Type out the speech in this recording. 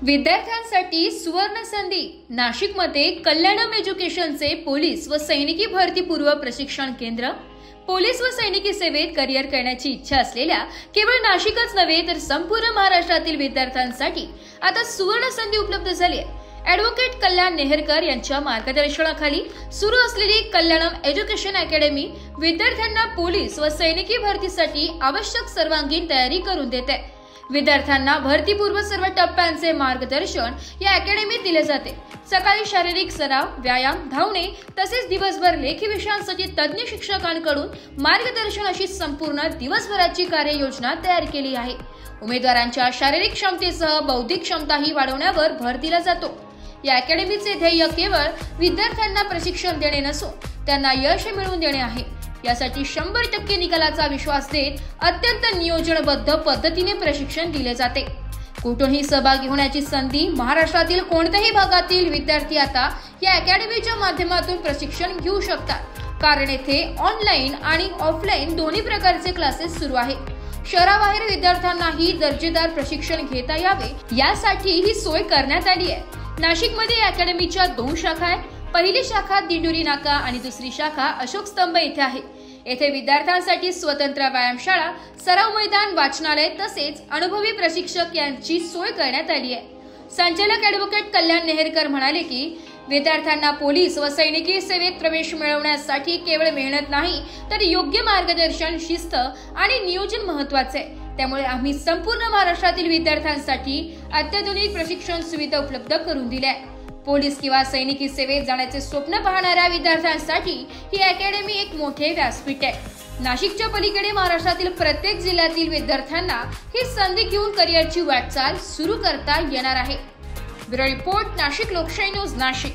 विद्यार्थ्यांसाठी सुवर्ण संधी। नाशिकमध्ये कल्याणम एज्युकेशनचे पोलीस व सैनिकी भरती पूर्व प्रशिक्षण केंद्र। पोलीस व सैनिकी सेवेत करिअर करण्याची इच्छा असलेल्या केवळ नाशिकच नव्हे तर संपूर्ण महाराष्ट्रातील विद्यार्थ्यांसाठी आता सुवर्ण संधी उपलब्ध झाली आहे। ॲडव्होकेट कल्याण नेहरकर यांच्या मार्गदर्शनाखाली सुरू असलेली कल्याणम एज्युकेशन अकॅडमी विद्यार्थ्यांना पोलीस व सैनिकी भरतीसाठी आवश्यक सर्वांगीण तयारी करून देते। विद्यार्थ्यांना भरतीपूर्व सर्व टप्प्यांचे मार्गदर्शन या अकॅडमीत दिले जाते। सकाळी शारीरिक सराव, व्यायाम, धावणे तसेच दिवसभर लेखी विषयांसाठी तज्ञ शिक्षकांकडून मार्गदर्शन अशी संपूर्ण दिवसभराची कार्ययोजना तयार केली आहे। उमेदवारांच्या शारीरिक क्षमतेसह बौद्धिक क्षमताही वाढवण्यावर भर दिला जातो। या अकॅडमीचे ध्येय केवळ विद्यार्थ्यांना प्रशिक्षण देणे नसून त्यांना यश मिळवून देणे आहे। यासाठी 100% निकालाचा विश्वास देत अत्यंत नियोजनबद्ध पद्धतीने प्रशिक्षण दिले जाते। कुठूनही सहभागी होण्याची संधी महाराष्ट्रातील कोणत्याही भागातील विद्यार्थी आता या अकॅडमीच्या माध्यमातून प्रशिक्षण घेऊ शकतात, कारण येथे ऑनलाईन आणि ऑफलाईन दोन्ही प्रकारचे क्लासेस सुरू आहेत। शहराबाहेर विद्यार्थ्यांनाही दर्जेदार प्रशिक्षण घेता यावे यासाठी ही सोय करण्यात आली आहे। नाशिकमध्ये या अकॅडमीच्या 2 शाखा आहेत। पहिली शाखा दिंडोरी नाका आणि दुसरी शाखा अशोक स्तंभ येथे आहे। येथे विद्यार्थ्यांसाठी स्वतंत्र व्यायामशाळा, सराव मैदान, वाचनालय तसेच अनुभवी प्रशिक्षक यांची सोय करण्यात आली आहे। संचालक ॲडव्होकेट कल्याण नेहरकर म्हणाले की विद्यार्थ्यांना पोलीस व सैनिकी सेवेत प्रवेश मिळवण्यासाठी केवळ मेहनत नाही तर योग्य मार्गदर्शन, शिस्त आणि नियोजन महत्त्वाचे आहे। त्यामुळे आम्ही संपूर्ण महाराष्ट्रातील विद्यार्थ्यांसाठी अत्याधुनिक प्रशिक्षण सुविधा उपलब्ध करून दिल्या आहेत। पोलीस किंवा सैनिकी सेवेत जाण्याचे स्वप्न पाहणाऱ्या विद्यार्थ्यांसाठी ही अकॅडमी एक मोठे व्यासपीठ आहे। नाशिकच्या पलीकडे महाराष्ट्रातील प्रत्येक जिल्ह्यातील विद्यार्थ्यांना ही संधी घेऊन करिअरची वाटचाल सुरू करता येणार आहे। ब्युरो रिपोर्ट, नाशिक लोकशाही न्यूज, नाशिक।